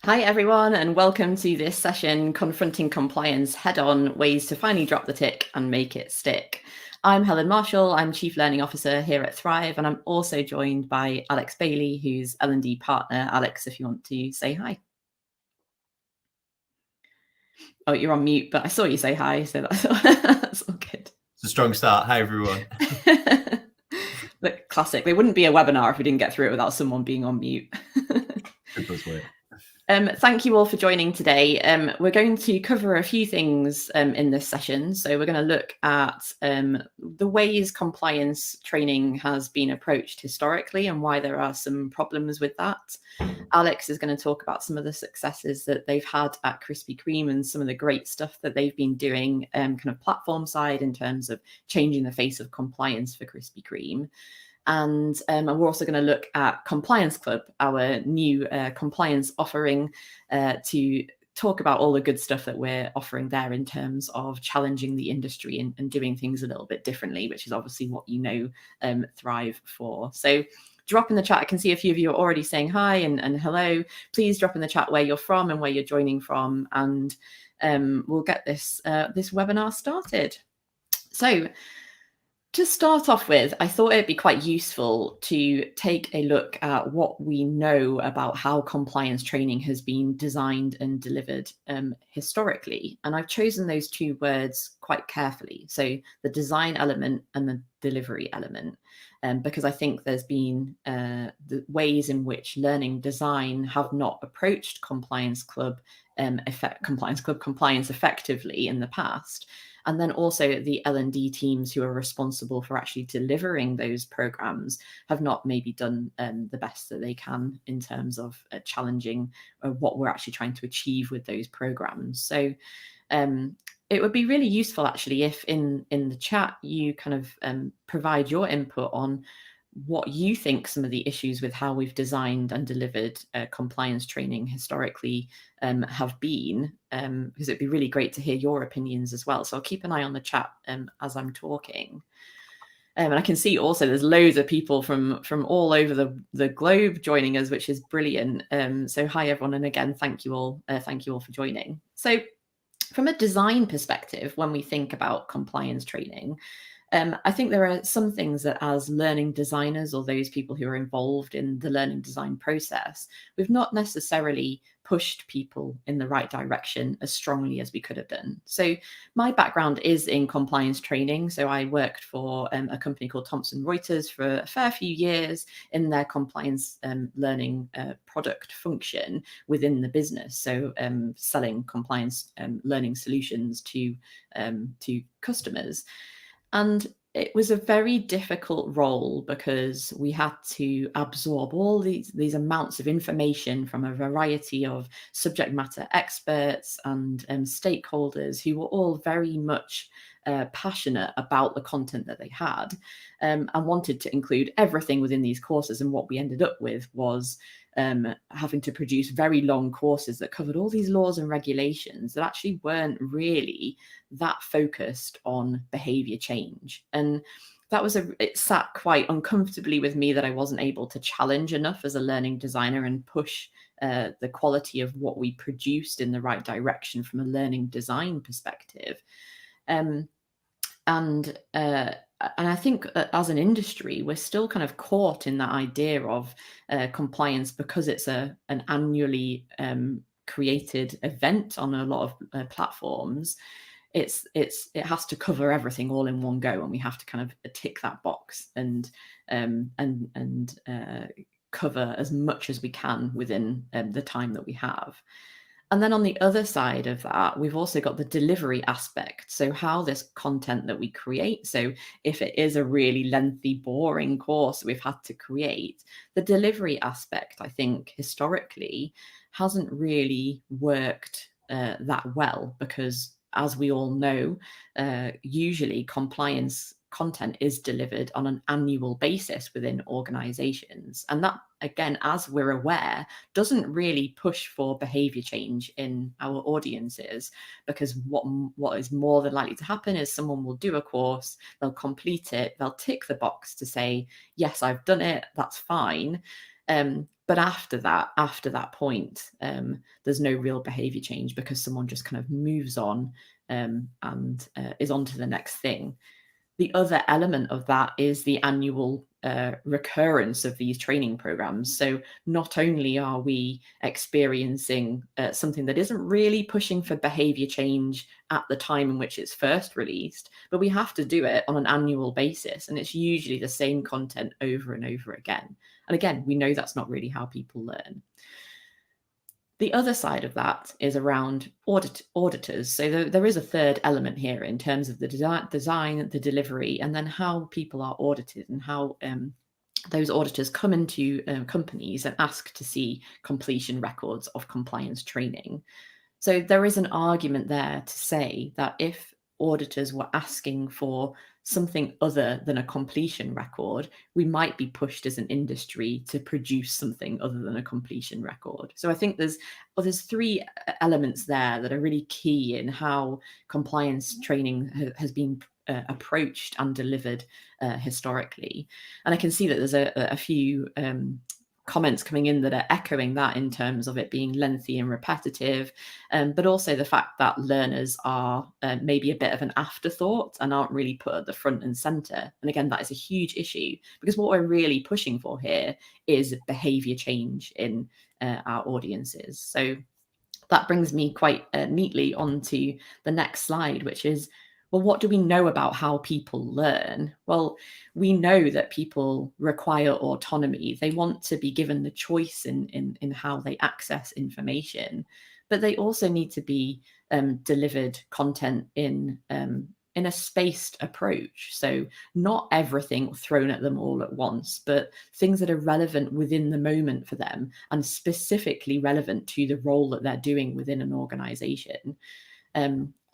Hi, everyone, and welcome to this session, Confronting Compliance Head-On, Ways to Finally Drop the Tick and Make It Stick. I'm Helen Marshall, I'm Chief Learning Officer here at Thrive, and I'm also joined by Alex Bailey, who's L&D Partner. Alex, if you want to say hi. Oh, you're on mute, but I saw you say hi, so that's all good. It's a strong start. Hi, everyone. Look, classic. There wouldn't be a webinar if we didn't get through it without someone being on mute. Simplest way. Thank you all for joining today. We're going to cover a few things in this session. So we're going to look at the ways compliance training has been approached historically and why there are some problems with that. Alex is going to talk about some of the successes that they've had at Krispy Kreme and some of the great stuff that they've been doing kind of platform side in terms of changing the face of compliance for Krispy Kreme. And we're also going to look at Compliance Club, our new compliance offering, to talk about all the good stuff that we're offering there in terms of challenging the industry and doing things a little bit differently, which is obviously what you know Thrive for. So drop in the chat. I can see a few of you are already saying hi and hello. Please drop in the chat where you're from and where you're joining from, and we'll get this webinar started. So to start off with, I thought it'd be quite useful to take a look at what we know about how compliance training has been designed and delivered historically. And I've chosen those two words quite carefully. So the design element and the delivery element, because I think there's been the ways in which learning design have not approached compliance compliance effectively in the past. And then also the L&D teams who are responsible for actually delivering those programs have not maybe done the best that they can in terms of challenging what we're actually trying to achieve with those programs. So it would be really useful actually if in the chat you kind of provide your input on what you think some of the issues with how we've designed and delivered compliance training historically have been, because it'd be really great to hear your opinions as well. So I'll keep an eye on the chat as I'm talking. And I can see also there's loads of people from all over the globe joining us, which is brilliant. So hi everyone, and again, thank you all for joining. So from a design perspective, when we think about compliance training, I think there are some things that as learning designers or those people who are involved in the learning design process, we've not necessarily pushed people in the right direction as strongly as we could have done. So my background is in compliance training. So I worked for a company called Thomson Reuters for a fair few years in their compliance learning product function within the business. So selling compliance learning solutions to customers. And it was a very difficult role because we had to absorb all these amounts of information from a variety of subject matter experts and stakeholders who were all very much passionate about the content that they had and wanted to include everything within these courses. And what we ended up with was having to produce very long courses that covered all these laws and regulations that actually weren't really that focused on behavior change. And that was it sat quite uncomfortably with me that I wasn't able to challenge enough as a learning designer and push the quality of what we produced in the right direction from a learning design perspective. And I think as an industry, we're still kind of caught in that idea of compliance because it's an annually created event on a lot of platforms. It has to cover everything all in one go, and we have to kind of tick that box and cover as much as we can within the time that we have. And then on the other side of that, we've also got the delivery aspect. So how this content that we create, so if it is a really lengthy, boring course we've had to create, the delivery aspect, I think, historically hasn't really worked that well because, as we all know, usually compliance content is delivered on an annual basis within organizations. And that, again, as we're aware, doesn't really push for behavior change in our audiences, because what is more than likely to happen is someone will do a course, they'll complete it, they'll tick the box to say, yes, I've done it, that's fine. But after that point, there's no real behavior change because someone just kind of moves on and is on to the next thing. The other element of that is the annual recurrence of these training programs. So not only are we experiencing something that isn't really pushing for behavior change at the time in which it's first released, but we have to do it on an annual basis. And it's usually the same content over and over again. And again, we know that's not really how people learn. The other side of that is around auditors. So there is a third element here in terms of the design, the delivery, and then how people are audited and how those auditors come into companies and ask to see completion records of compliance training. So there is an argument there to say that if auditors were asking for something other than a completion record, we might be pushed as an industry to produce something other than a completion record. So I think there's three elements there that are really key in how compliance training has been approached and delivered historically. And I can see that there's a few comments coming in that are echoing that in terms of it being lengthy and repetitive, but also the fact that learners are maybe a bit of an afterthought and aren't really put at the front and center. And again, that is a huge issue because what we're really pushing for here is behavior change in our audiences. So that brings me quite neatly onto the next slide, which is, well, what do we know about how people learn? Well, we know that people require autonomy. They want to be given the choice in how they access information, but they also need to be delivered content in a spaced approach. So not everything thrown at them all at once, but things that are relevant within the moment for them and specifically relevant to the role that they're doing within an organization.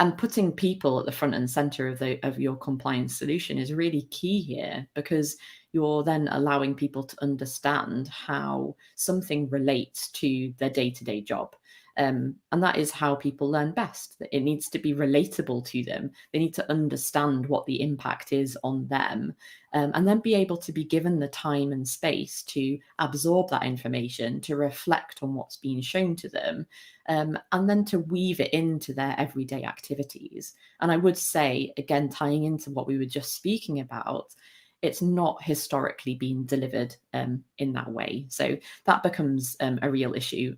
And putting people at the front and center of your compliance solution is really key here, because you're then allowing people to understand how something relates to their day-to-day job. And that is how people learn best. It needs to be relatable to them. They need to understand what the impact is on them, and then be able to be given the time and space to absorb that information, to reflect on what's being shown to them, and then to weave it into their everyday activities. And I would say, again, tying into what we were just speaking about, it's not historically been delivered in that way. So that becomes a real issue,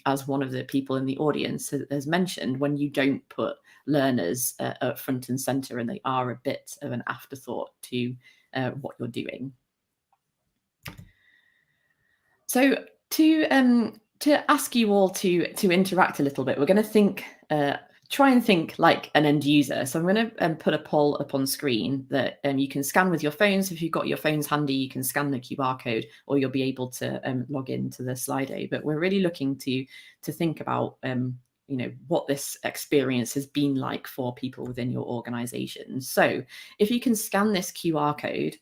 as one of the people in the audience has mentioned, when you don't put learners at front and center and they are a bit of an afterthought to what you're doing. So to ask you all to interact a little bit, we're going to try and think like an end user. So I'm going to put a poll up on screen that you can scan with your phones. If you've got your phones handy, you can scan the QR code, or you'll be able to log into the Slido. But we're really looking to think about what this experience has been like for people within your organization. So if you can scan this QR code,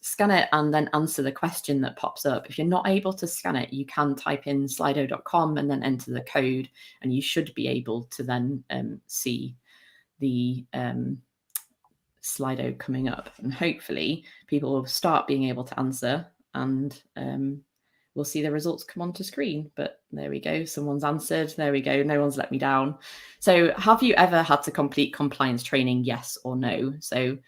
scan it and then answer the question that pops up. If you're not able to scan it, you can type in slido.com and then enter the code, and you should be able to then see the Slido coming up, and hopefully people will start being able to answer, and we'll see the results come onto screen. But there we go, someone's answered. There we go, no one's let me down. So have you ever had to complete compliance training, yes or no? So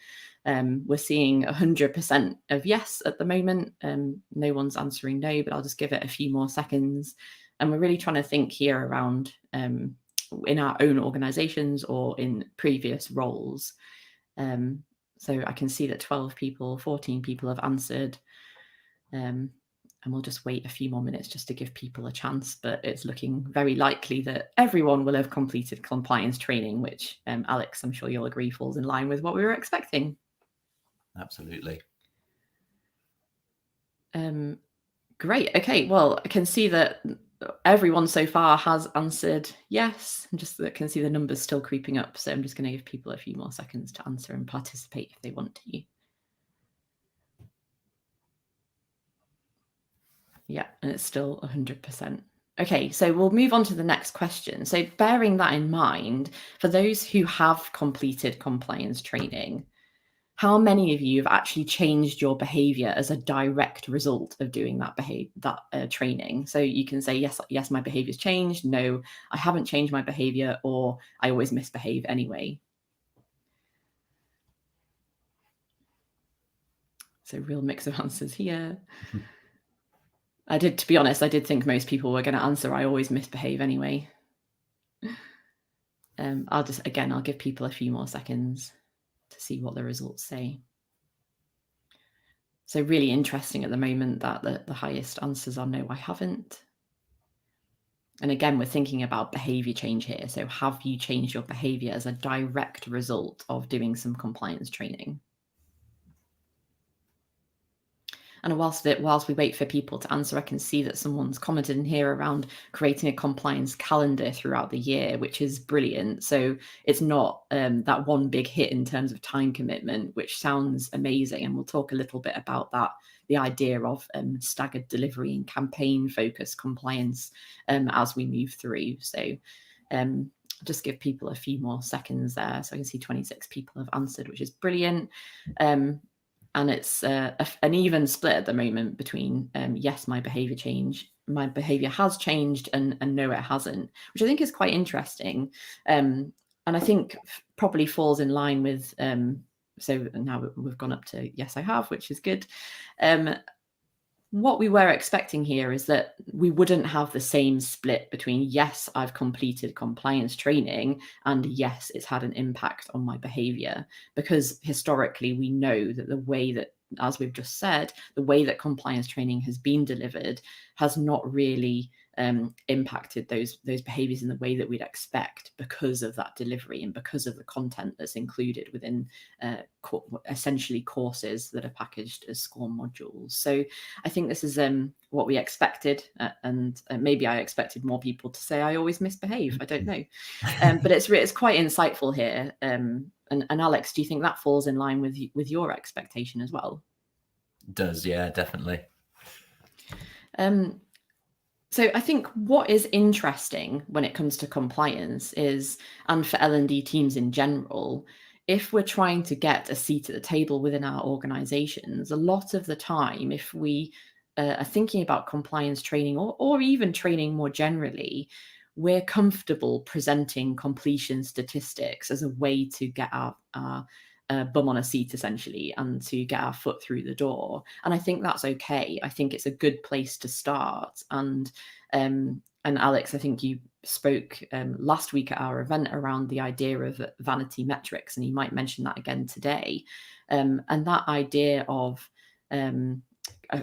we're seeing 100% of yes at the moment. No one's answering no, but I'll just give it a few more seconds. And we're really trying to think here around in our own organizations or in previous roles. So I can see that 12 people, 14 people have answered. And we'll just wait a few more minutes just to give people a chance, but it's looking very likely that everyone will have completed compliance training, which Alex, I'm sure you'll agree, falls in line with what we were expecting. Absolutely. Great. Okay. Well, I can see that everyone so far has answered yes. I just can see the numbers still creeping up. So I'm just going to give people a few more seconds to answer and participate if they want to. Yeah, and it's still 100%. Okay, so we'll move on to the next question. So bearing that in mind, for those who have completed compliance training, how many of you have actually changed your behavior as a direct result of doing that training? So you can say, yes, my behavior's changed. No, I haven't changed my behavior, or I always misbehave anyway. So real mix of answers here. To be honest, I did think most people were going to answer, I always misbehave anyway. I'll give people a few more seconds to see what the results say. So really interesting at the moment that the highest answers are no, I haven't. And again, we're thinking about behavior change here. So have you changed your behavior as a direct result of doing some compliance training? And whilst we wait for people to answer, I can see that someone's commented in here around creating a compliance calendar throughout the year, which is brilliant. So it's not that one big hit in terms of time commitment, which sounds amazing. And we'll talk a little bit about that, the idea of staggered delivery and campaign focused compliance as we move through. So just give people a few more seconds there. So I can see 26 people have answered, which is brilliant. And it's an even split at the moment between yes, my behavior has changed, and no, it hasn't, which I think is quite interesting. And I think probably falls in line with, so now we've gone up to yes, I have, which is good. What we were expecting here is that we wouldn't have the same split between yes, I've completed compliance training, and yes, it's had an impact on my behavior, because historically we know that the way that, as we've just said, the way that compliance training has been delivered has not really impacted those behaviors in the way that we'd expect, because of that delivery and because of the content that's included within essentially courses that are packaged as SCORE modules. So I think this is what we expected, and maybe I expected more people to say I always misbehave. I don't know, but it's quite insightful here. And Alex, do you think that falls in line with your expectation as well? It does, yeah, definitely. So I think what is interesting when it comes to compliance is, and for L&D teams in general, if we're trying to get a seat at the table within our organizations, a lot of the time, if we are thinking about compliance training, or even training more generally, we're comfortable presenting completion statistics as a way to get our bum on a seat, essentially, and to get our foot through the door. And I think that's okay. I think it's a good place to start. And Alex, I think you spoke last week at our event around the idea of vanity metrics, and you might mention that again today. And that idea of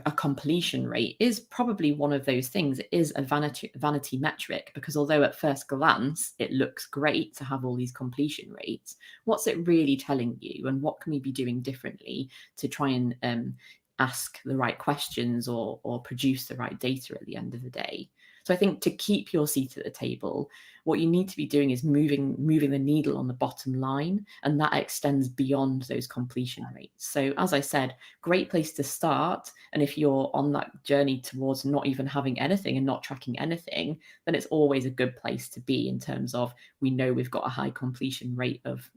a completion rate is probably one of those things. It is a vanity metric, because although at first glance it looks great to have all these completion rates, what's it really telling you, and what can we be doing differently to try and ask the right questions or produce the right data at the end of the day? So I think to keep your seat at the table, what you need to be doing is moving the needle on the bottom line, and that extends beyond those completion rates. So as I said, great place to start. And if you're on that journey towards not even having anything and not tracking anything, then it's always a good place to be, in terms of, we know we've got a high completion rate of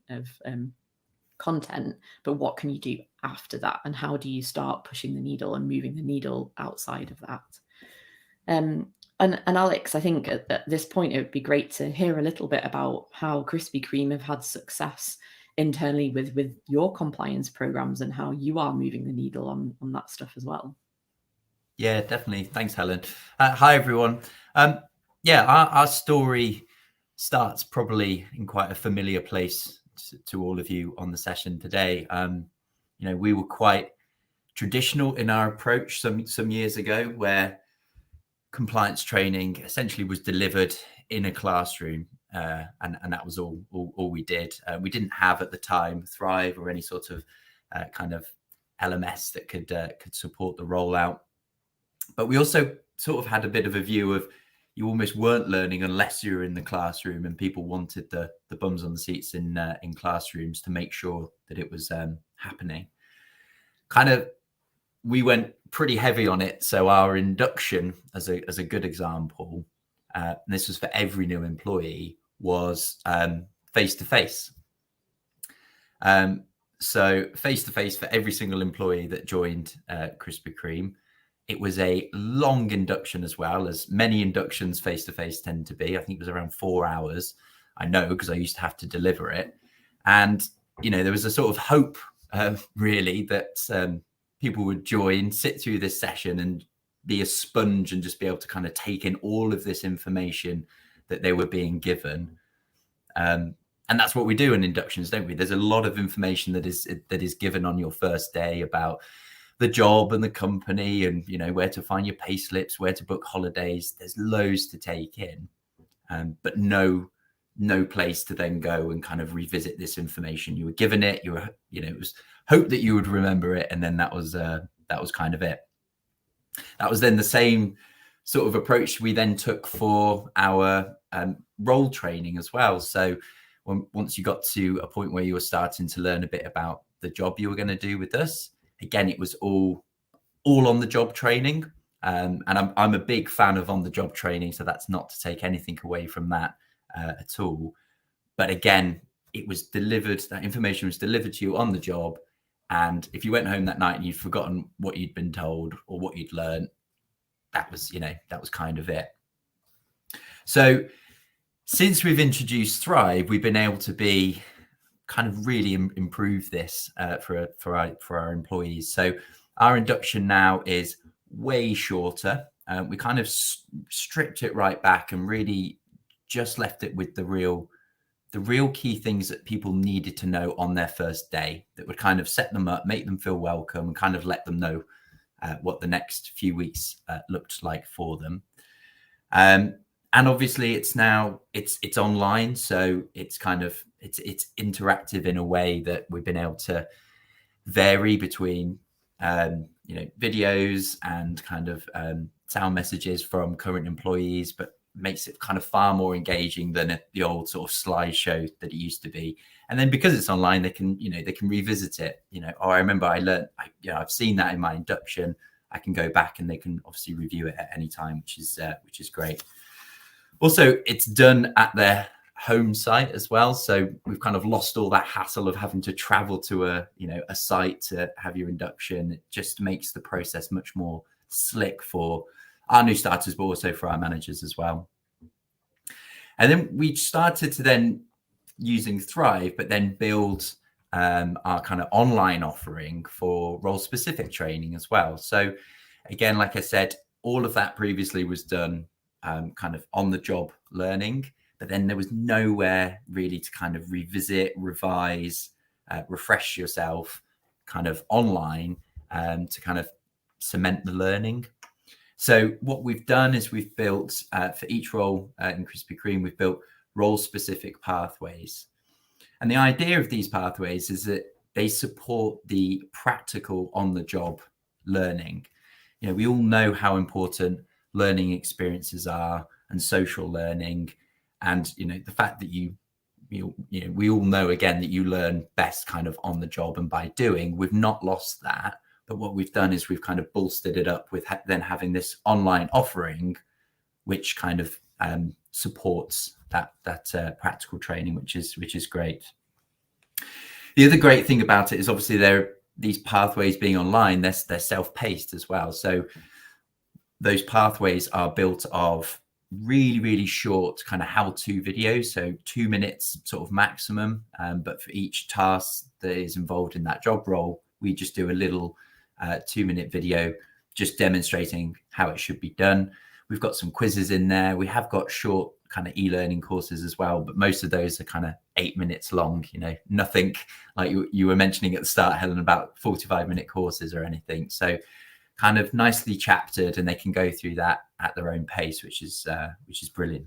content, but what can you do after that, and how do you start pushing the needle and moving the needle outside of that? And Alex, I think at this point, it would be great to hear a little bit about how Krispy Kreme have had success internally with your compliance programs, and how you are moving the needle on that stuff as well. Yeah, definitely. Thanks, Helen. Hi, everyone. Our story starts probably in quite a familiar place to all of you on the session today. We were quite traditional in our approach some years ago, where compliance training essentially was delivered in a classroom, and that was all we did. We didn't have at the time Thrive or any sort of kind of LMS that could support the rollout. But we also sort of had a bit of a view of, you almost weren't learning unless you were in the classroom, and people wanted the bums on the seats in classrooms to make sure that it was happening. We went pretty heavy on it. So our induction, as a good example, and this was for every new employee, was face to face. So face-to-face for every single employee that joined Krispy Kreme. It was a long induction as well, as many inductions face-to-face tend to be. I think it was around 4 hours. I know because I used to have to deliver it. And, there was a sort of hope, really, that people would join, sit through this session and be a sponge and just be able to kind of take in all of this information that they were being given. And that's what we do in inductions, don't we? There's a lot of information that is given on your first day about the job and the company and, where to find your pay slips, where to book holidays. There's loads to take in, but no place to then go and kind of revisit this information. You were given it, it was hope that you would remember it. And then that was kind of it. That was then the same sort of approach we then took for our role training as well. So once you got to a point where you were starting to learn a bit about the job you were going to do with us, again, it was all on the job training. And I'm a big fan of on the job training. So that's not to take anything away from that at all. But again, it was delivered, that information was delivered to you on the job. And if you went home that night and you'd forgotten what you'd been told or what you'd learned, that was kind of it. So since we've introduced Thrive, we've been able to be kind of really improve this for our employees. So our induction now is way shorter. We kind of stripped it right back and really just left it with the real key things that people needed to know on their first day that would kind of set them up, make them feel welcome, and kind of let them know what the next few weeks looked like for them. And obviously it's online, so it's kind of it's interactive in a way that we've been able to vary between videos and kind of sound messages from current employees, but makes it kind of far more engaging than the old sort of slideshow that it used to be. And then because it's online, they can revisit it. I remember I learned, I've seen that in my induction. I can go back and they can obviously review it at any time, which is great. Also, it's done at their home site as well. So we've kind of lost all that hassle of having to travel to a site to have your induction. It just makes the process much more slick for our new starters, but also for our managers as well. And then we started to then using Thrive, but then build our kind of online offering for role-specific training as well. So again, like I said, all of that previously was done kind of on the job learning, but then there was nowhere really to kind of revisit, revise, refresh yourself kind of online to kind of cement the learning. So what we've done is we've built for each role in Krispy Kreme, we've built role-specific pathways. And the idea of these pathways is that they support the practical on-the-job learning. We all know how important learning experiences are and social learning. And, the fact that we all know, again, that you learn best kind of on the job and by doing. We've not lost that. But what we've done is we've kind of bolstered it up with then having this online offering, which kind of supports that practical training, which is great. The other great thing about it is obviously these pathways being online, they're self-paced as well. So those pathways are built of really, really short kind of how-to videos, so 2 minutes sort of maximum. But for each task that is involved in that job role, we just do a little 2-minute video just demonstrating how it should be done. We've got some quizzes in there. We have got short kind of e-learning courses as well, but most of those are kind of 8 minutes long, nothing like you were mentioning at the start, Helen, about 45-minute courses or anything. So kind of nicely chaptered, and they can go through that at their own pace, which is brilliant.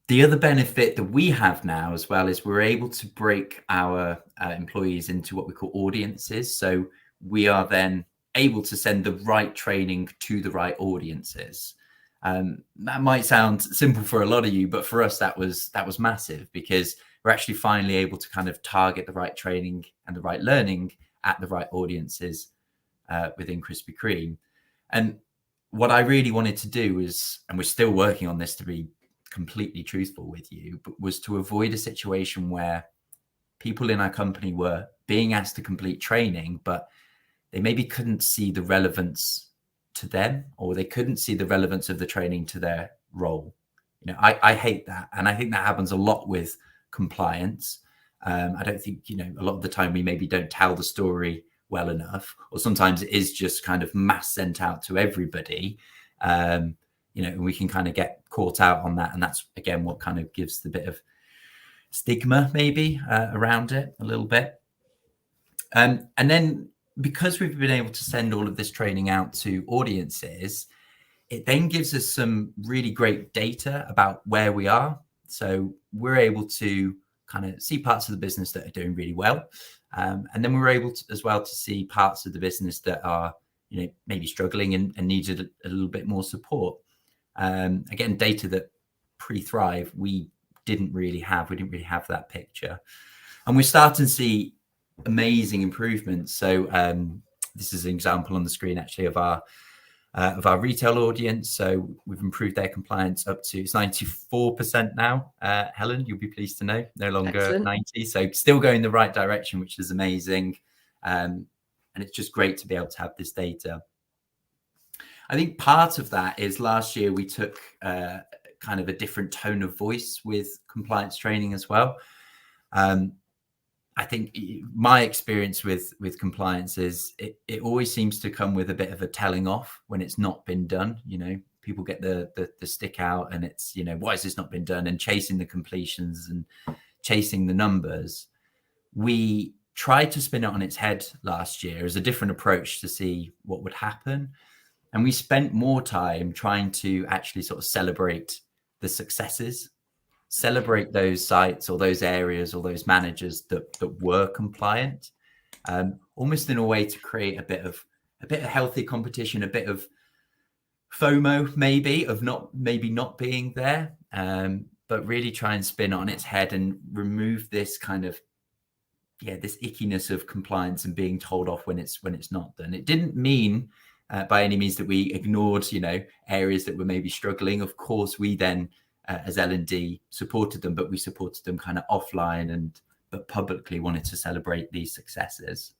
The other benefit that we have now as well is we're able to break our employees into what we call audiences. So we are then able to send the right training to the right audiences. That might sound simple for a lot of you, but for us, that was massive, because we're actually finally able to kind of target the right training and the right learning at the right audiences within Krispy Kreme. And what I really wanted to do is, and we're still working on this to be completely truthful with you, but was to avoid a situation where people in our company were being asked to complete training, but they maybe couldn't see the relevance to them, or they couldn't see the relevance of the training to their role. I hate that. And I think that happens a lot with compliance. I don't think, a lot of the time we maybe don't tell the story well enough, or sometimes it is just kind of mass sent out to everybody. And we can kind of get caught out on that. And that's, again, what kind of gives the bit of stigma maybe around it a little bit. And then because we've been able to send all of this training out to audiences, it then gives us some really great data about where we are. So we're able to kind of see parts of the business that are doing really well. And then we're able to, as well, to see parts of the business that are, maybe struggling and needed a little bit more support. Again, data that pre-Thrive, we didn't really have. We didn't really have that picture. And we're starting to see amazing improvements. So this is an example on the screen, actually, of our retail audience. So we've improved their compliance up to, it's 94% now. Helen, you'll be pleased to know, no longer Excellent. 90. So still going the right direction, which is amazing. And it's just great to be able to have this data. I think part of that is last year we took kind of a different tone of voice with compliance training as well. I think my experience with compliance is it always seems to come with a bit of a telling off when it's not been done. People get the stick out and it's, why has this not been done, and chasing the completions and chasing the numbers. We tried to spin it on its head last year as a different approach to see what would happen. And we spent more time trying to actually sort of celebrate the successes, celebrate those sites or those areas or those managers that were compliant, almost in a way to create a bit of healthy competition, a bit of FOMO maybe of not being there, but really try and spin it on its head and remove this kind of this ickiness of compliance and being told off when it's not done. It didn't mean by any means that we ignored areas that were maybe struggling. Of course, we then as L&D supported them, but we supported them kind of offline but publicly wanted to celebrate these successes.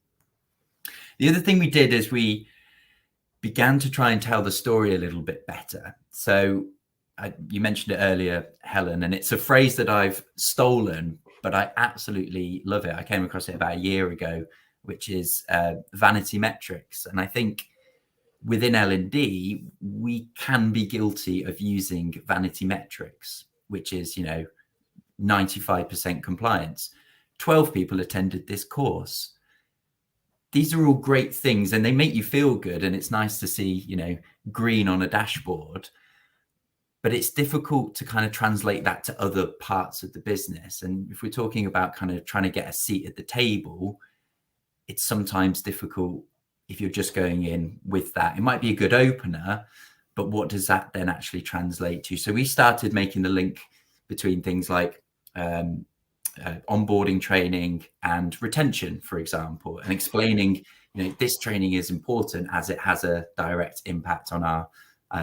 The other thing we did is we began to try and tell the story a little bit better. So you mentioned it earlier, Helen, and it's a phrase that I've stolen, but I absolutely love it. I came across it about a year ago, which is vanity metrics. And I think within L&D, we can be guilty of using vanity metrics, which is, 95% compliance. 12 people attended this course. These are all great things and they make you feel good. And it's nice to see, green on a dashboard. But it's difficult to kind of translate that to other parts of the business. And if we're talking about kind of trying to get a seat at the table, it's sometimes difficult if you're just going in with that. It might be a good opener, but what does that then actually translate to? So we started making the link between things like onboarding training and retention, for example, and explaining, this training is important as it has a direct impact on our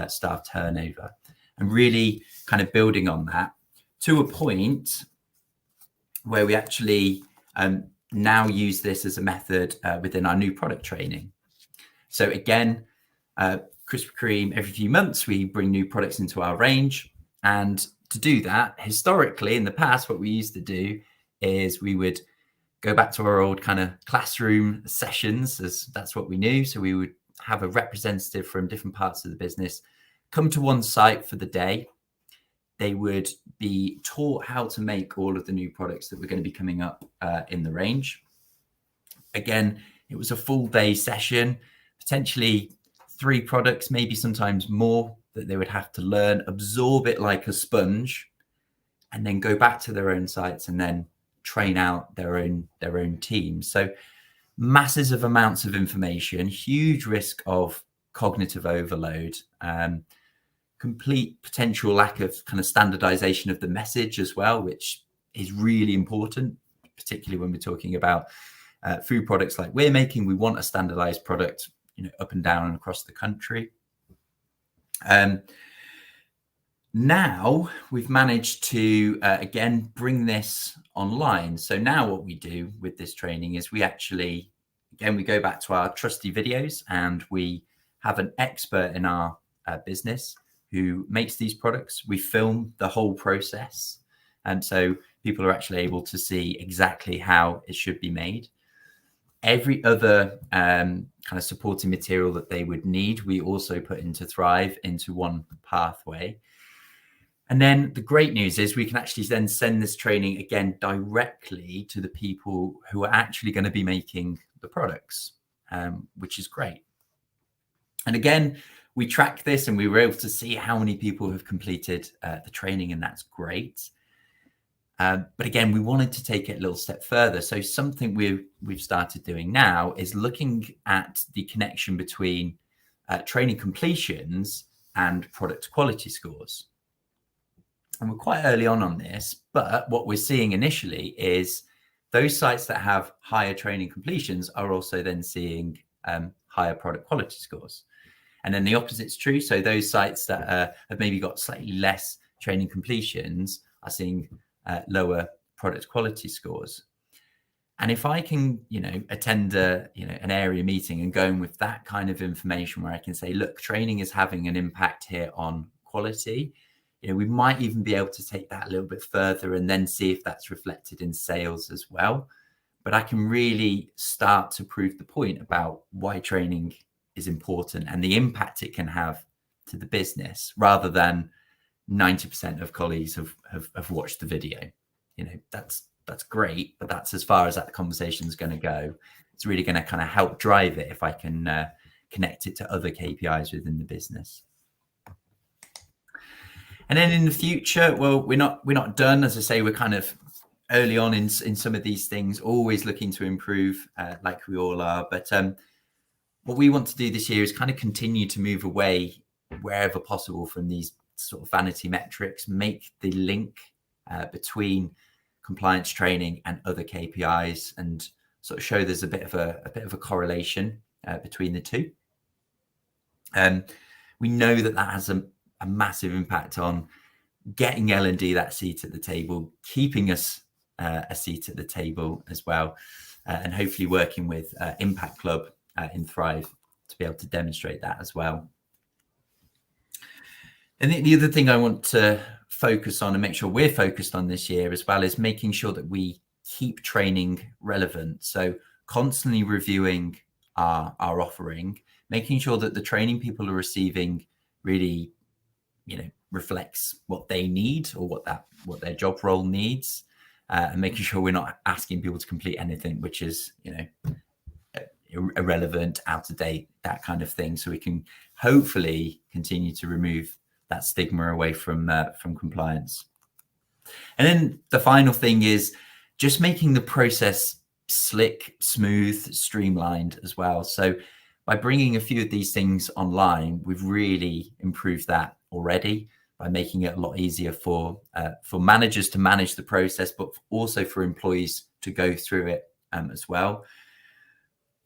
staff turnover, and really kind of building on that to a point where we actually now use this as a method within our new product training. So again, Krispy Kreme, every few months, we bring new products into our range. And to do that, historically, in the past, what we used to do is we would go back to our old kind of classroom sessions, as that's what we knew. So we would have a representative from different parts of the business come to one site for the day. They would be taught how to make all of the new products that were going to be coming up in the range. Again, it was a full day session, potentially 3 products, maybe sometimes more, that they would have to learn, absorb it like a sponge, and then go back to their own sites and then train out their own team. So masses of amounts of information, huge risk of cognitive overload, complete potential lack of kind of standardization of the message as well, which is really important, particularly when we're talking about food products like we're making. We want a standardized product, up and down and across the country. Now we've managed to, again, bring this online. So now what we do with this training is we actually, again, we go back to our trusty videos and we have an expert in our business who makes these products. We film the whole process. And so people are actually able to see exactly how it should be made. Every other kind of supporting material that they would need, we also put into Thrive into one pathway. And then the great news is we can actually then send this training again directly to the people who are actually going to be making the products, which is great. And again, we track this and we were able to see how many people have completed the training, and that's great. But again, we wanted to take it a little step further. So something we've started doing now is looking at the connection between training completions and product quality scores. And we're quite early on this, but what we're seeing initially is those sites that have higher training completions are also then seeing higher product quality scores. And then the opposite's true. So those sites that have maybe got slightly less training completions are seeing lower product quality scores. And if I can, attend an area meeting and going with that kind of information where I can say, look, training is having an impact here on quality, we might even be able to take that a little bit further and then see if that's reflected in sales as well. But I can really start to prove the point about why training is important and the impact it can have to the business, rather than 90% of colleagues have watched the video. That's great, but that's as far as that conversation is going to go. It's really going to kind of help drive it if I can connect it to other KPIs within the business. And then in the future, well, we're not done. As I say, we're kind of early on in some of these things, always looking to improve, like we all are. But what we want to do this year is kind of continue to move away wherever possible from these sort of vanity metrics, make the link between compliance training and other KPIs, and sort of show there's a bit of a correlation between the two. We know that has a massive impact on getting L&D that seat at the table, keeping us a seat at the table as well, and hopefully working with Impact Club in Thrive to be able to demonstrate that as well. And the other thing I want to focus on and make sure we're focused on this year as well is making sure that we keep training relevant. So constantly reviewing our offering, making sure that the training people are receiving really, reflects what they need or what their job role needs, and making sure we're not asking people to complete anything which is, irrelevant, out of date, that kind of thing. So we can hopefully continue to remove that stigma away from compliance. And then the final thing is just making the process slick, smooth, streamlined as well. So by bringing a few of these things online, we've really improved that already by making it a lot easier for managers to manage the process, but also for employees to go through it as well.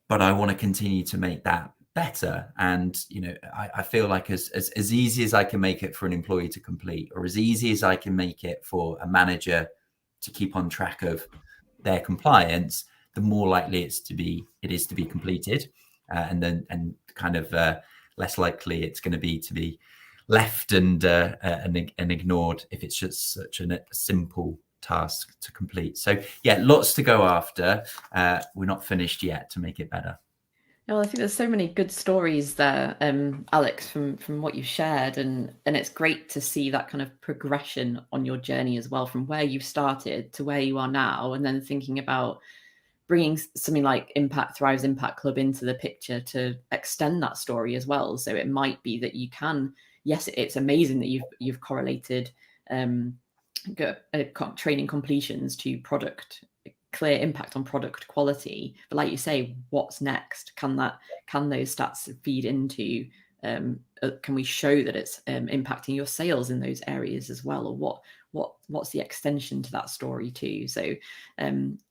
But I want to continue to make that better. And, I feel like as easy as I can make it for an employee to complete, or as easy as I can make it for a manager to keep on track of their compliance, the more likely it is to be completed, and kind of less likely it's going to be left and ignored if it's just such a simple task to complete. So yeah, lots to go after. We're not finished yet to make it better. Well, I think there's so many good stories there, Alex, from what you've shared, and it's great to see that kind of progression on your journey as well, from where you've started to where you are now, and then thinking about bringing something like Thrive's Impact Club into the picture to extend that story as well. So it might be that you can, yes, it's amazing that you've correlated training completions to clear impact on product quality, but like you say, what's next? Can those stats feed into can we show that it's impacting your sales in those areas as well, or what's the extension to that story too? So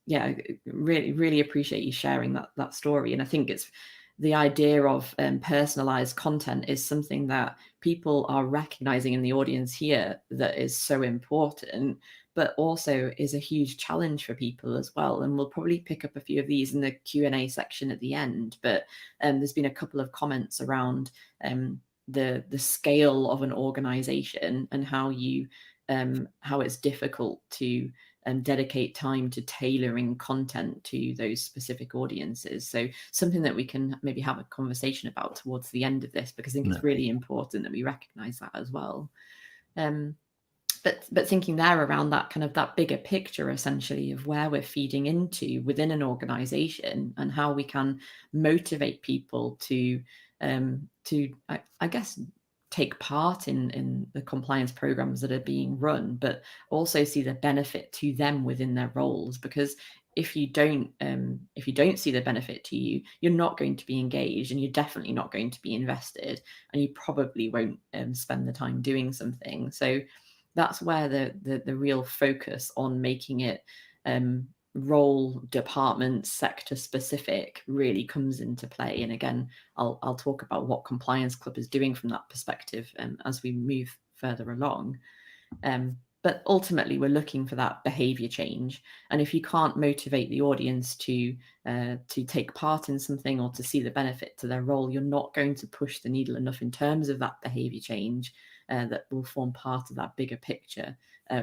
yeah, really appreciate you sharing that story. And I think it's the idea of personalized content is something that people are recognizing in the audience here that is so important, but also is a huge challenge for people as well. And we'll probably pick up a few of these in the Q&A section at the end, but there's been a couple of comments around the scale of an organization and how it's difficult to dedicate time to tailoring content to those specific audiences. So something that we can maybe have a conversation about towards the end of this, because I think it's really important that we recognize that as well. But thinking there around that kind of that bigger picture, essentially, of where we're feeding into within an organization and how we can motivate people to I guess take part in the compliance programs that are being run, but also see the benefit to them within their roles. Because if you don't see the benefit to you, you're not going to be engaged, and you're definitely not going to be invested, and you probably won't spend the time doing something. So that's where the real focus on making it role, department, sector specific really comes into play. And again, I'll talk about what Compliance Club is doing from that perspective as we move further along. But ultimately, we're looking for that behavior change. And if you can't motivate the audience to take part in something or to see the benefit to their role, you're not going to push the needle enough in terms of that behavior change that will form part of that bigger picture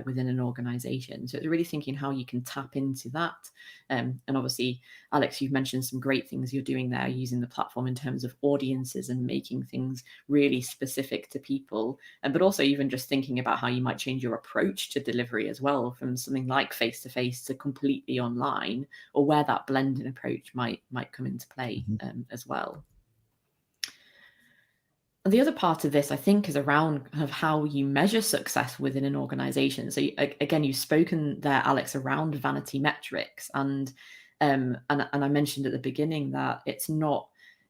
within an organization. So it's really thinking how you can tap into that. And obviously, Alex, you've mentioned some great things you're doing there using the platform in terms of audiences and making things really specific to people. But also even just thinking about how you might change your approach to delivery as well, from something like face-to-face to completely online, or where that blended approach might come into play as well. And the other part of this, I think, is around kind of how you measure success within an organization. So again, you've spoken there, Alex, around vanity metrics. And I mentioned at the beginning that it's not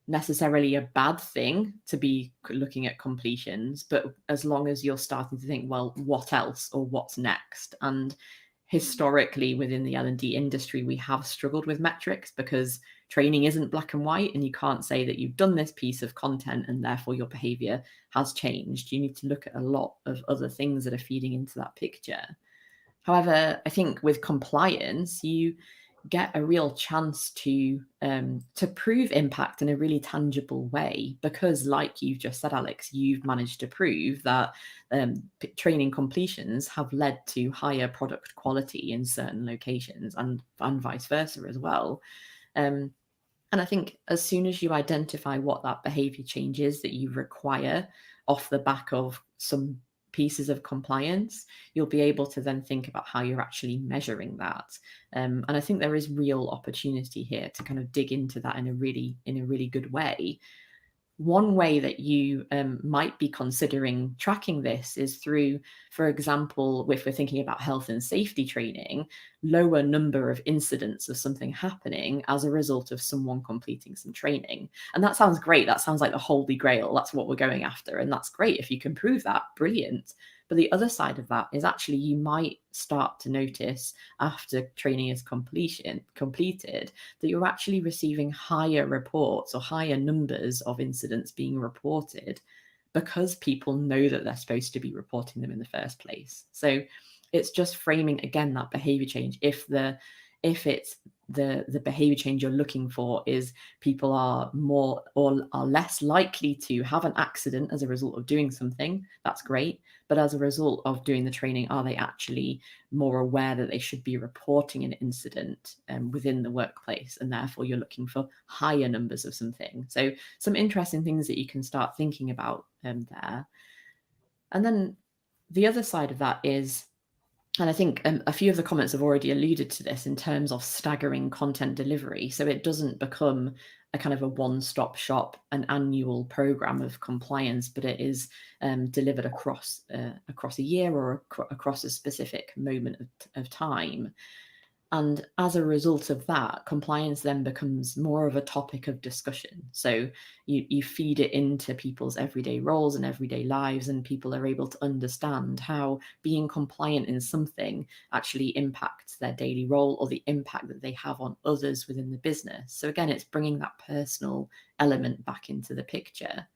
necessarily a bad thing to be looking at completions, but as long as you're starting to think, well, what else or what's next? And historically within the L&D industry, we have struggled with metrics because training isn't black and white, and you can't say that you've done this piece of content and therefore your behavior has changed. You need to look at a lot of other things that are feeding into that picture. However, I think with compliance, you get a real chance to prove impact in a really tangible way, because like you've just said, Alex, you've managed to prove that training completions have led to higher product quality in certain locations, and vice versa as well. And I think as soon as you identify what that behavior change is that you require off the back of some pieces of compliance, you'll be able to then think about how you're actually measuring that. And I think there is real opportunity here to kind of dig into that in a really good way. One way that you might be considering tracking this is through, for example, if we're thinking about health and safety training, lower number of incidents of something happening as a result of someone completing some training. And that sounds great. That sounds like the holy grail. That's what we're going after. And that's great. If you can prove that, brilliant. But the other side of that is actually you might start to notice after training is completed that you're actually receiving higher reports or higher numbers of incidents being reported because people know that they're supposed to be reporting them in the first place. So it's just framing, again, that behavior change. If it's the behavior change you're looking for is people are more or are less likely to have an accident as a result of doing something, that's great. But as a result of doing the training, are they actually more aware that they should be reporting an incident within the workplace? And therefore you're looking for higher numbers of something. So some interesting things that you can start thinking about there. And then the other side of that is, and I think a few of the comments have already alluded to this in terms of staggering content delivery. So it doesn't become a kind of a one-stop shop, an annual program of compliance, but it is delivered across a year or across a specific moment of time. And as a result of that, compliance then becomes more of a topic of discussion. So you feed it into people's everyday roles and everyday lives, and people are able to understand how being compliant in something actually impacts their daily role or the impact that they have on others within the business. So again, it's bringing that personal element back into the picture.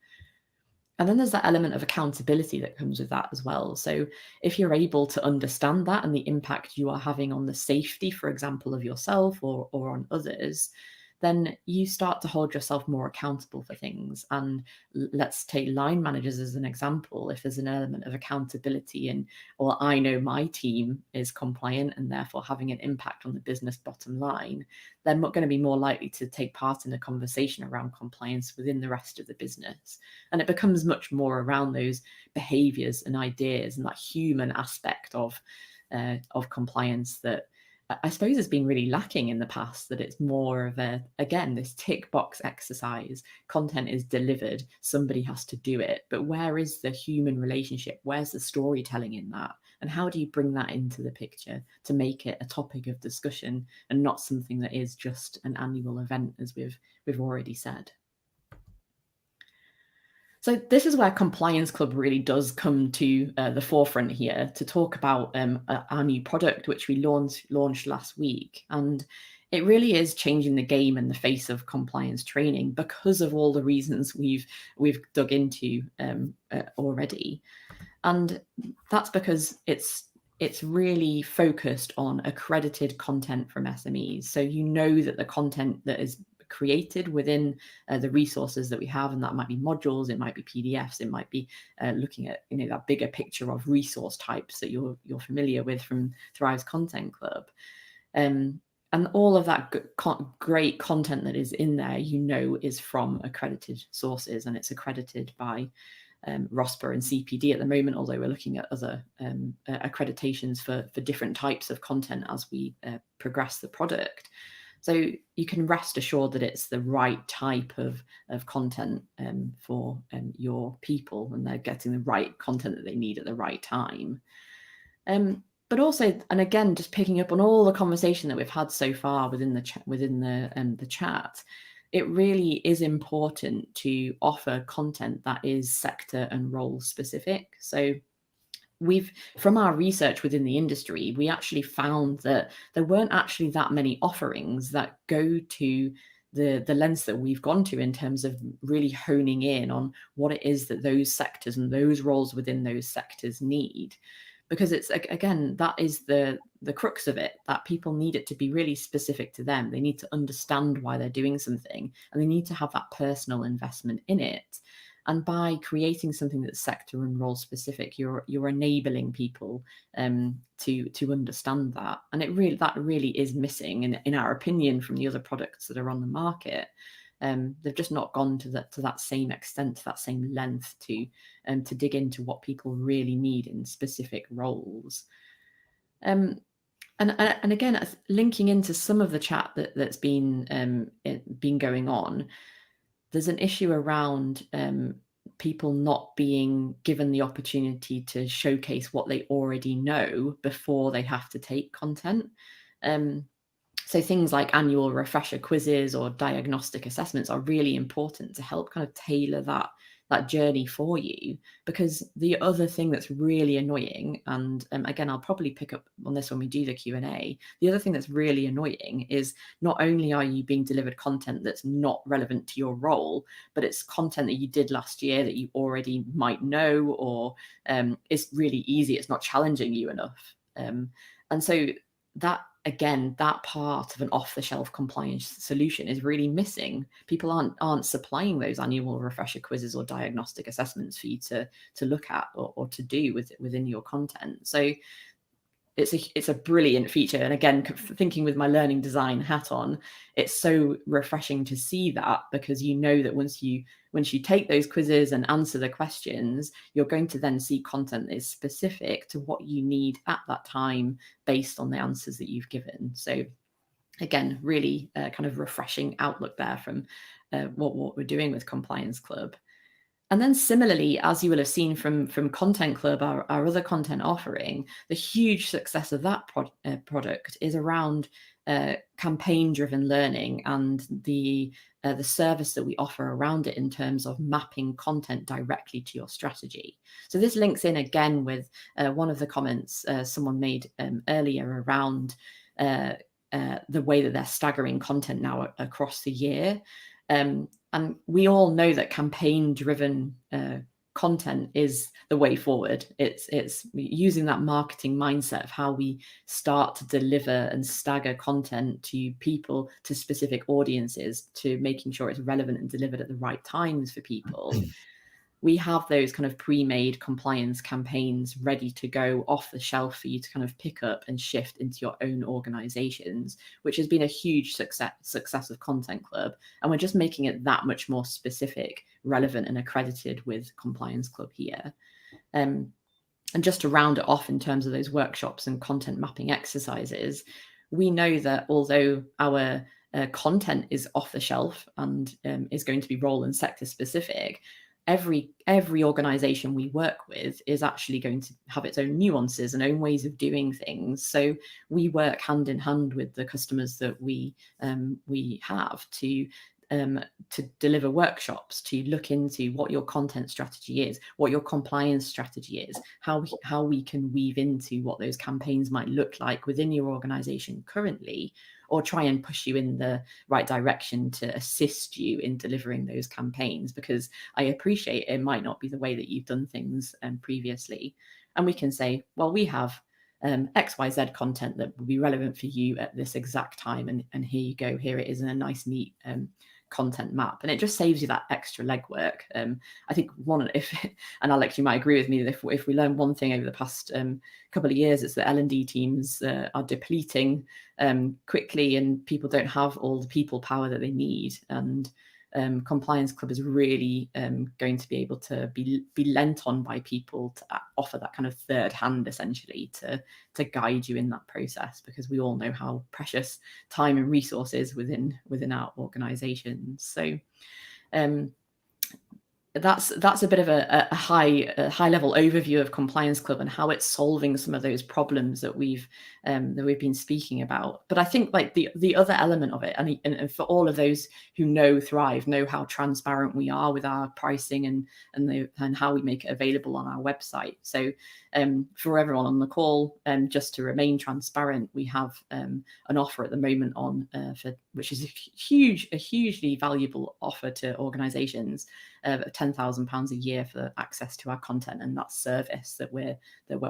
And then there's that element of accountability that comes with that as well. So if you're able to understand that and the impact you are having on the safety, for example, of yourself or on others, then you start to hold yourself more accountable for things. And let's take line managers as an example. If there's an element of accountability and, or I know my team is compliant and therefore having an impact on the business bottom line, they're not going to be more likely to take part in a conversation around compliance within the rest of the business. And it becomes much more around those behaviors and ideas and that human aspect of compliance that I suppose has been really lacking in the past, that it's more of a, again, this tick box exercise. Content is delivered, somebody has to do it. But where is the human relationship? Where's the storytelling in that? And how do you bring that into the picture to make it a topic of discussion and not something that is just an annual event, as we've already said? So this is where Compliance Club really does come to the forefront here to talk about our new product, which we launched last week. And it really is changing the game in the face of compliance training because of all the reasons we've dug into already. And that's because it's really focused on accredited content from SMEs. So you know that the content that is created within the resources that we have, and that might be modules, it might be PDFs, it might be looking at that bigger picture of resource types that you're familiar with from Thrive's Content Club. And all of that great content that is in there, is from accredited sources, and it's accredited by ROSPA and CPD at the moment, although we're looking at other accreditations for different types of content as we progress the product. So you can rest assured that it's the right type of content for your people, and they're getting the right content that they need at the right time. But also, and again, just picking up on all the conversation that we've had so far within the chat, it really is important to offer content that is sector and role specific. So from our research within the industry, we actually found that there weren't actually that many offerings that go to the lens that we've gone to in terms of really honing in on what it is that those sectors and those roles within those sectors need. Because it's, again, that is the crux of it, that people need it to be really specific to them. They need to understand why they're doing something, and they need to have that personal investment in it. And by creating something that's sector and role specific, you're enabling people to understand that. And that really is missing, in our opinion, from the other products that are on the market. They've just not gone to that same extent, to that same length to dig into what people really need in specific roles. And again, linking into some of the chat that's been going on, there's an issue around people not being given the opportunity to showcase what they already know before they have to take content. So things like annual refresher quizzes or diagnostic assessments are really important to help kind of tailor that journey for you. Because the other thing that's really annoying, and again, I'll probably pick up on this when we do the Q&A, the other thing that's really annoying is not only are you being delivered content that's not relevant to your role, but it's content that you did last year that you already might know, or it's really easy, it's not challenging you enough. And so that, again, that part of an off-the-shelf compliance solution is really missing. People aren't supplying those annual refresher quizzes or diagnostic assessments for you to look at or to do within your content. So it's a brilliant feature. And again, thinking with my learning design hat on, it's so refreshing to see that, because you know that once you take those quizzes and answer the questions, you're going to then see content that is specific to what you need at that time based on the answers that you've given. So again, really kind of refreshing outlook there from what we're doing with Compliance Club. And then similarly, as you will have seen from Content Club, our other content offering, the huge success of that product is around campaign-driven learning and the service that we offer around it in terms of mapping content directly to your strategy. So this links in again with one of the comments someone made earlier around the way that they're staggering content now across the year. And we all know that campaign-driven content is the way forward. It's using that marketing mindset of how we start to deliver and stagger content to people, to specific audiences, to making sure it's relevant and delivered at the right times for people. We have those kind of pre-made compliance campaigns ready to go off the shelf for you to kind of pick up and shift into your own organizations, which has been a huge success of Content Club. And we're just making it that much more specific, relevant, and accredited with Compliance Club here. And just to round it off in terms of those workshops and content mapping exercises, we know that although our content is off the shelf and is going to be role and sector specific, every organization we work with is actually going to have its own nuances and own ways of doing things. So we work hand in hand with the customers that we have to deliver workshops, to look into what your content strategy is, what your compliance strategy is, how we can weave into what those campaigns might look like within your organization currently, or try and push you in the right direction to assist you in delivering those campaigns, because I appreciate it might not be the way that you've done things previously. And we can say, well, we have XYZ content that will be relevant for you at this exact time. And here you go, here it is in a nice, neat content map, and it just saves you that extra legwork. I think and Alex, you might agree with me that if we learn one thing over the past couple of years, it's that L&D teams are depleting quickly, and people don't have all the people power that they need. And Compliance Club is really going to be able to be lent on by people to offer that kind of third hand, essentially, to guide you in that process, because we all know how precious time and resources within our organizations. So that's a bit of a high level overview of Compliance Club and how it's solving some of those problems that we've been speaking about. But I think like the other element of it, and for all of those who know Thrive, know how transparent we are with our pricing and how we make it available on our website. So for everyone on the call, just to remain transparent, we have an offer at the moment on which is a hugely valuable offer to organizations of £10,000 a year for access to our content and that service that we're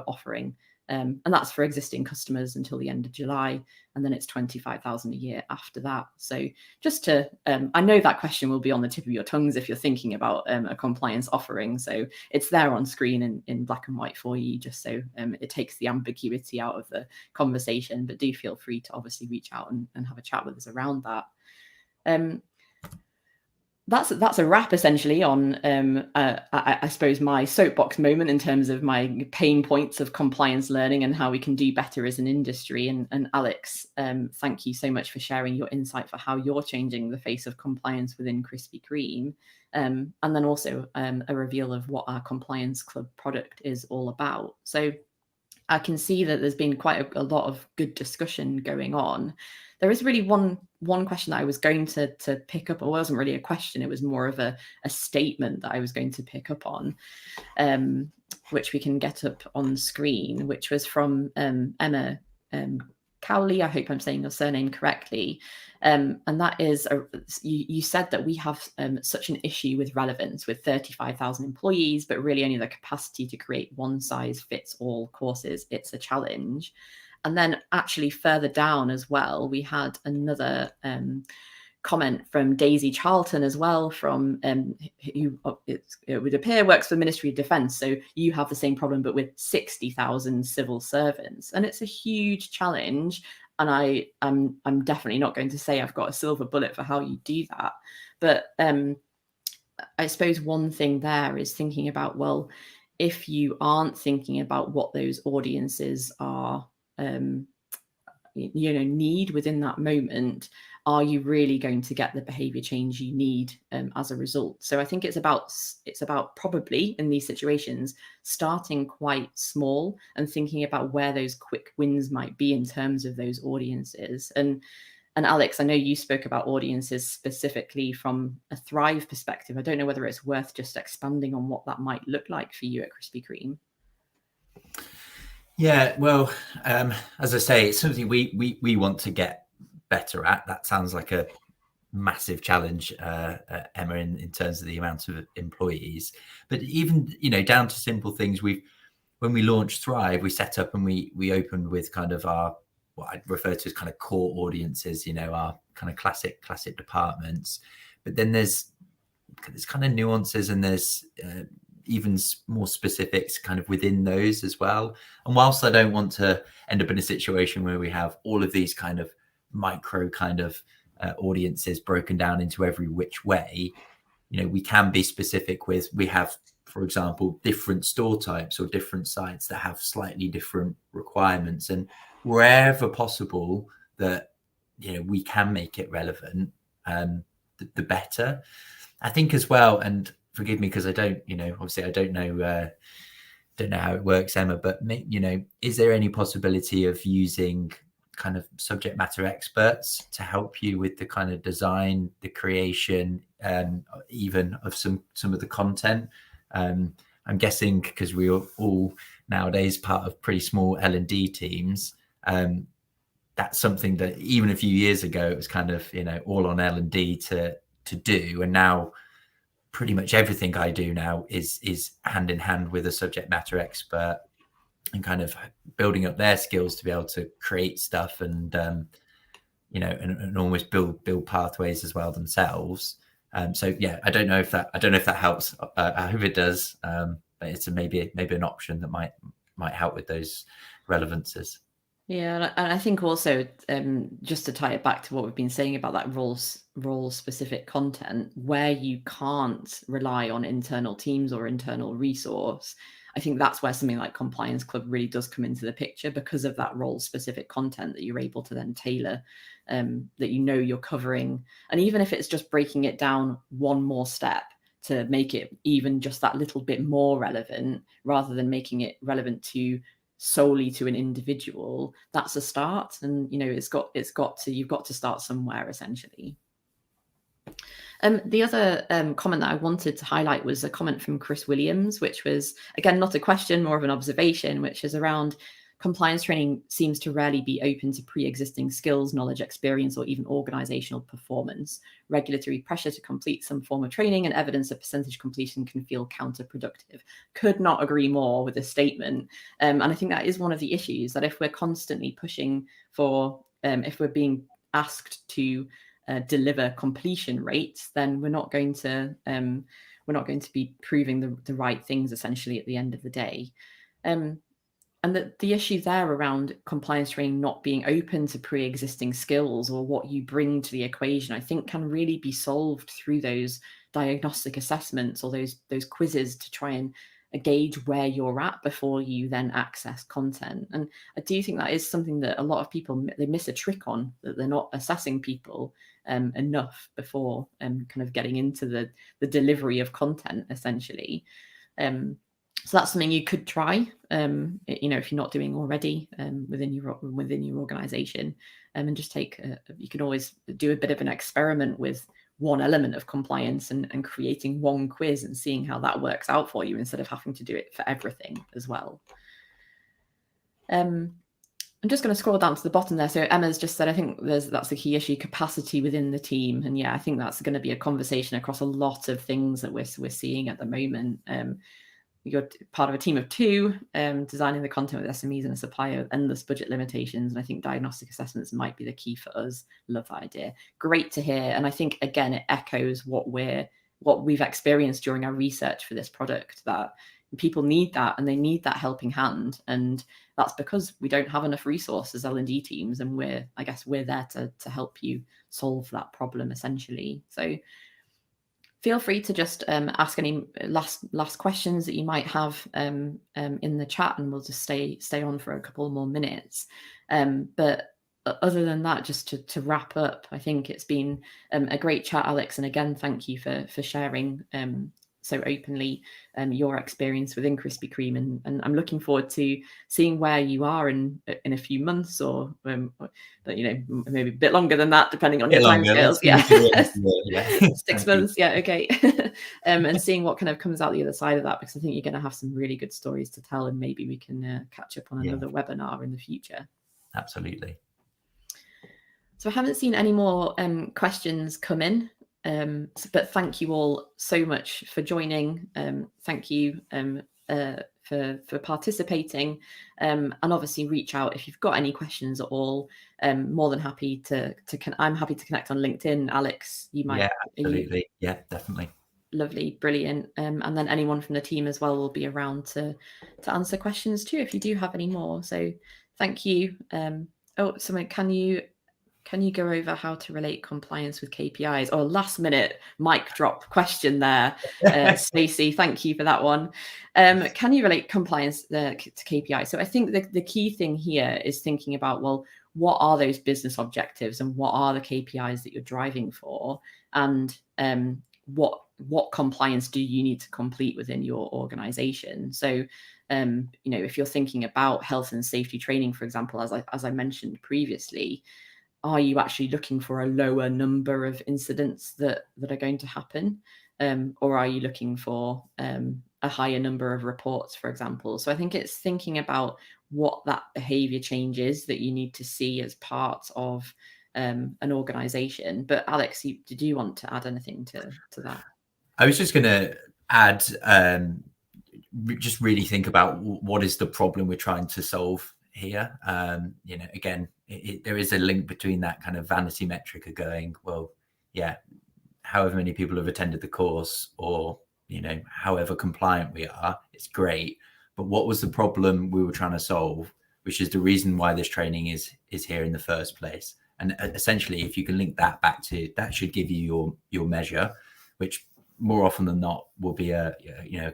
offering. And that's for existing customers until the end of July, and then it's 25,000 a year after that. So just to, I know that question will be on the tip of your tongues if you're thinking about a compliance offering. So it's there on screen in black and white for you, just so it takes the ambiguity out of the conversation. But do feel free to obviously reach out and have a chat with us around that. That's a wrap essentially on I suppose my soapbox moment in terms of my pain points of compliance learning and how we can do better as an industry. And Alex, thank you so much for sharing your insight for how you're changing the face of compliance within Krispy Kreme, and then also a reveal of what our Compliance Club product is all about. So I can see that there's been quite a lot of good discussion going on. There is really one question that I was going to pick up. It wasn't really a question. It was more of a statement that I was going to pick up on, which we can get up on screen, which was from Emma Cowley. I hope I'm saying your surname correctly. And that is, you said that we have such an issue with relevance with 35,000 employees, but really only the capacity to create one size fits all courses. It's a challenge. And then actually further down as well, we had another comment from Daisy Charlton as well, from who it would appear works for the Ministry of Defence. So you have the same problem, but with 60,000 civil servants. And it's a huge challenge. And I'm definitely not going to say I've got a silver bullet for how you do that. But I suppose one thing there is thinking about, well, if you aren't thinking about what those audiences are, need within that moment, are you really going to get the behavior change you need as a result? So I think it's about probably in these situations starting quite small and thinking about where those quick wins might be in terms of those audiences. And Alex, I know you spoke about audiences specifically from a Thrive perspective. I don't know whether it's worth just expanding on what that might look like for you at Krispy Kreme. Yeah, well, as I say, it's something we want to get better at. That sounds like a massive challenge, Emma, in terms of the amount of employees. But even down to simple things. When we launched Thrive, we set up and we opened with kind of our what I'd refer to as kind of core audiences. Our kind of classic departments. But then there's kind of nuances and there's even more specifics kind of within those as well. And whilst I don't want to end up in a situation where we have all of these kind of micro kind of audiences broken down into every which way, we can be specific with, we have, for example, different store types or different sites that have slightly different requirements, and wherever possible that we can make it relevant, the better. I think as well, and forgive me because I don't, obviously I don't know how it works, Emma, but is there any possibility of using kind of subject matter experts to help you with the kind of design, the creation, even of some of the content? I'm guessing because we are all nowadays part of pretty small L&D teams. That's something that even a few years ago it was kind of all on L&D to do, and now pretty much everything I do now is hand in hand with a subject matter expert and kind of building up their skills to be able to create stuff and and almost build pathways as well themselves. So yeah, I don't know if that helps. I hope it does. But it's maybe an option that might help with those relevances. Yeah, and I think also just to tie it back to what we've been saying about that role specific content, where you can't rely on internal teams or internal resource, I think that's where something like Compliance Club really does come into the picture, because of that role specific content that you're able to then tailor, that you're covering. And even if it's just breaking it down one more step to make it even just that little bit more relevant, rather than making it relevant solely to an individual, that's a start. And you've got to start somewhere, essentially. The other comment that I wanted to highlight was a comment from Chris Williams, which was, again, not a question, more of an observation, which is around compliance training seems to rarely be open to pre-existing skills, knowledge, experience, or even organizational performance. Regulatory pressure to complete some form of training and evidence of percentage completion can feel counterproductive. Could not agree more with this statement. And I think that is one of the issues, that if we're constantly pushing for, if we're being asked to deliver completion rates, then we're not going to be proving the right things, essentially, at the end of the day. And the issue there around compliance training not being open to pre-existing skills or what you bring to the equation, I think can really be solved through those diagnostic assessments or those quizzes to try and gauge where you're at before you then access content. And I do think that is something that a lot of people, they miss a trick on, that they're not assessing people enough before kind of getting into the delivery of content, essentially. So that's something you could try, if you're not doing already within your organization, and just you can always do a bit of an experiment with one element of compliance and creating one quiz and seeing how that works out for you, instead of having to do it for everything as well. I'm just going to scroll down to the bottom there. So Emma's just said, I think that's the key issue, capacity within the team. And yeah, I think that's going to be a conversation across a lot of things that we're seeing at the moment. You're part of a team of two, designing the content with SMEs and a supplier with endless budget limitations. And I think diagnostic assessments might be the key for us. Love that idea. Great to hear. And I think, again, it echoes what we've experienced during our research for this product, that people need that, and they need that helping hand. And that's because we don't have enough resources, L&D teams, and we're there to help you solve that problem, essentially. So feel free to just ask any last questions that you might have in the chat, and we'll just stay on for a couple more minutes. But other than that, just to wrap up, I think it's been a great chat, Alex. And again, thank you for sharing so openly your experience within Krispy Kreme. And I'm looking forward to seeing where you are in a few months, or maybe a bit longer than that, depending on your timescales. Yeah, 6 months. Yeah, okay. And seeing what kind of comes out the other side of that, because I think you're going to have some really good stories to tell, and maybe we can catch up on another webinar in the future. Absolutely. So I haven't seen any more questions come in, but thank you all so much for joining. Thank you for participating, and obviously reach out if you've got any questions at all. More than happy to I'm happy to connect on LinkedIn. Alex, you might. Yeah, absolutely. Yeah, definitely. Lovely, brilliant. And then anyone from the team as well will be around to answer questions too if you do have any more. So thank you. Someone, can you go over how to relate compliance with KPIs? Or last minute mic drop question there, Stacey. Thank you for that one. Can you relate compliance to KPIs? So I think the key thing here is thinking about, well, what are those business objectives and what are the KPIs that you're driving for, and what compliance do you need to complete within your organization? So if you're thinking about health and safety training, for example, as I mentioned previously, are you actually looking for a lower number of incidents that are going to happen? Or are you looking for a higher number of reports, for example? So I think it's thinking about what that behavior change is that you need to see as part of an organization. But Alex, did you want to add anything to that? I was just going to add, just really think about what is the problem we're trying to solve here. Again, there is a link between that kind of vanity metric of going, well, yeah, however many people have attended the course, or however compliant we are, it's great. But what was the problem we were trying to solve, which is the reason why this training is here in the first place? And essentially, if you can link that back to that, should give you your measure, which more often than not will be a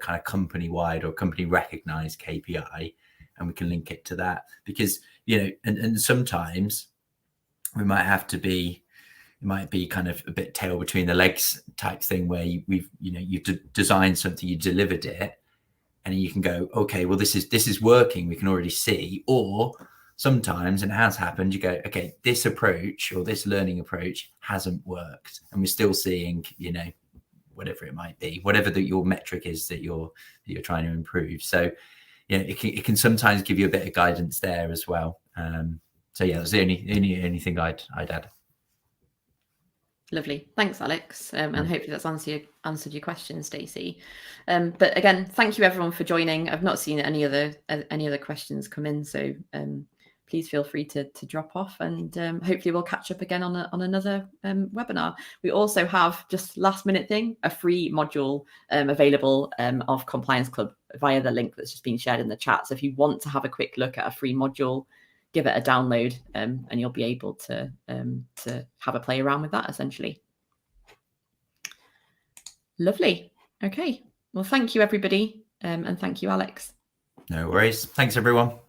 kind of company-wide or company recognized KPI, and we can link it to that. Because and sometimes we might have to be, it might be kind of a bit tail between the legs type thing, where you've designed something, you delivered it, and you can go, okay, well this is working, we can already see. Or sometimes, and it has happened, you go, okay, this approach or this learning approach hasn't worked, and we're still seeing whatever it might be, whatever your metric is that you're trying to improve. So it can sometimes give you a bit of guidance there as well. So yeah, that's the only thing I'd add. Lovely, thanks, Alex, and hopefully that's answered your question, Stacey. But again, thank you everyone for joining. I've not seen any other questions come in, so please feel free to drop off, and hopefully we'll catch up again on another webinar. We also have, just last minute thing, a free module available of Compliance Club via the link that's just been shared in the chat. So if you want to have a quick look at a free module, give it a download, and you'll be able to have a play around with that, essentially. Lovely. Okay. Well, thank you, everybody, and thank you, Alex. No worries. Thanks, everyone.